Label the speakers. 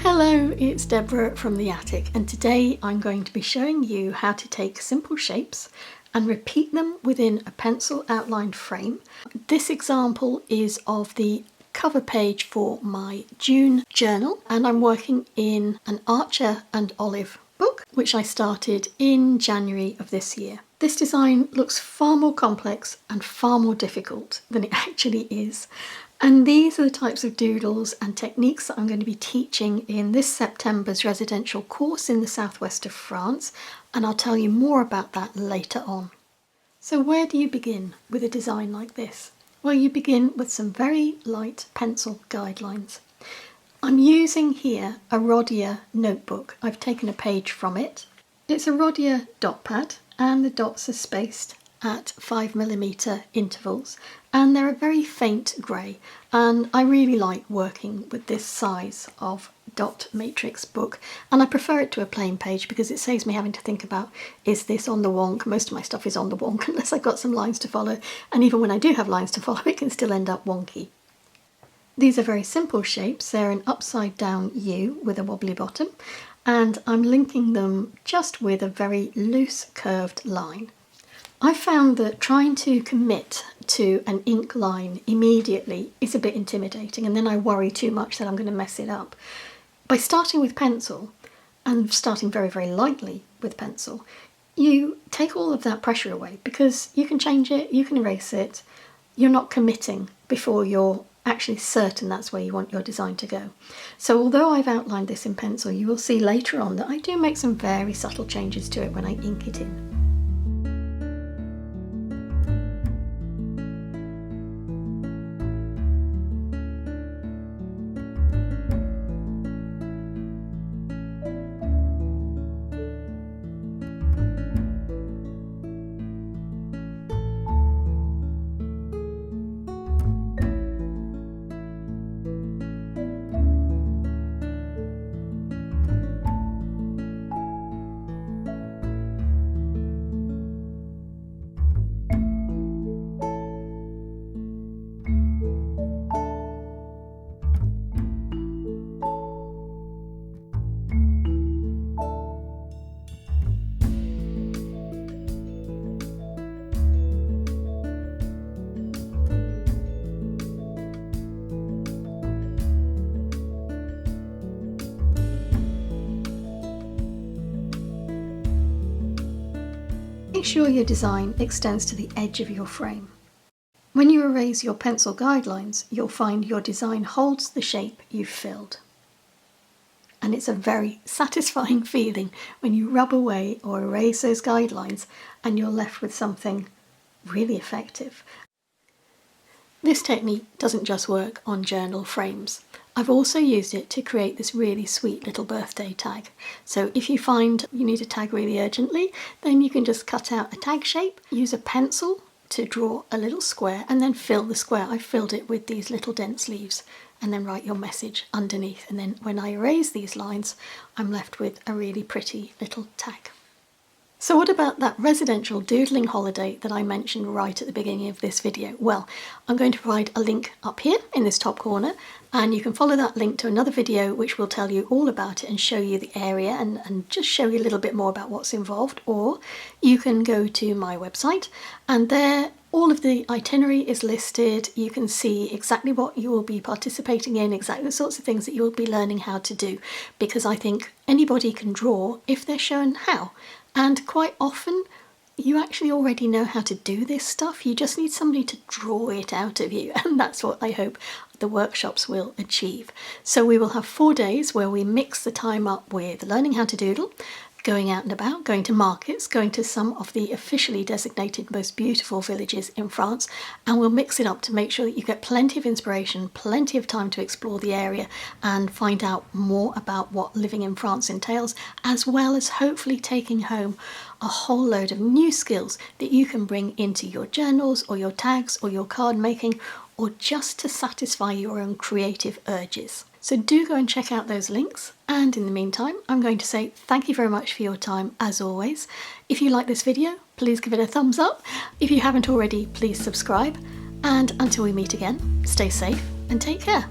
Speaker 1: Hello, it's Deborah from the attic, and today I'm going to be showing you how to take simple shapes and repeat them within a pencil outlined frame. This example is of the cover page for my June journal, and I'm working in an Archer and Olive book which I started in January of this year. This design looks far more complex and far more difficult than it actually is. And these are the types of doodles and techniques that I'm going to be teaching in this September's residential course in the southwest of France, and I'll tell you more about that later on. So where do you begin with a design like this? Well, you begin with some very light pencil guidelines. I'm using here a Rhodia notebook. I've taken a page from it. It's a Rhodia dot pad, and the dots are spaced at 5mm intervals, and they're a very faint grey, and I really like working with this size of dot matrix book, and I prefer it to a plain page because it saves me having to think about, is this on the wonk? Most of my stuff is on the wonk unless I've got some lines to follow, and even when I do have lines to follow it can still end up wonky. These are very simple shapes. They're an upside down U with a wobbly bottom, and I'm linking them just with a very loose curved line. I found that trying to commit to an ink line immediately is a bit intimidating, and then I worry too much that I'm going to mess it up. By starting with pencil, and starting very, very lightly with pencil, you take all of that pressure away because you can change it, you can erase it, you're not committing before you're actually certain that's where you want your design to go. So although I've outlined this in pencil, you will see later on that I do make some very subtle changes to it when I ink it in. Make sure your design extends to the edge of your frame. When you erase your pencil guidelines, you'll find your design holds the shape you've filled. And it's a very satisfying feeling when you rub away or erase those guidelines and you're left with something really effective. This technique doesn't just work on journal frames. I've also used it to create this really sweet little birthday tag. So if you find you need a tag really urgently, then you can just cut out a tag shape, use a pencil to draw a little square, and then fill the square. I filled it with these little dense leaves, and then write your message underneath. And then when I erase these lines, I'm left with a really pretty little tag. So what about that residential doodling holiday that I mentioned right at the beginning of this video? Well, I'm going to provide a link up here in this top corner, and you can follow that link to another video which will tell you all about it and show you the area and just show you a little bit more about what's involved. Or you can go to my website, and there all of the itinerary is listed. You can see exactly what you will be participating in, exactly the sorts of things that you will be learning how to do, because I think anybody can draw if they're shown how. And quite often you actually already know how to do this stuff, you just need somebody to draw it out of you, and that's what I hope the workshops will achieve. So we will have 4 days where we mix the time up with learning how to doodle, going out and about, going to markets, going to some of the officially designated most beautiful villages in France, and we'll mix it up to make sure that you get plenty of inspiration, plenty of time to explore the area and find out more about what living in France entails, as well as hopefully taking home a whole load of new skills that you can bring into your journals or your tags or your card making, or just to satisfy your own creative urges. So do go and check out those links, and in the meantime I'm going to say thank you very much for your time as always. If you like this video, please give it a thumbs up. If you haven't already, please subscribe, and until we meet again, stay safe and take care.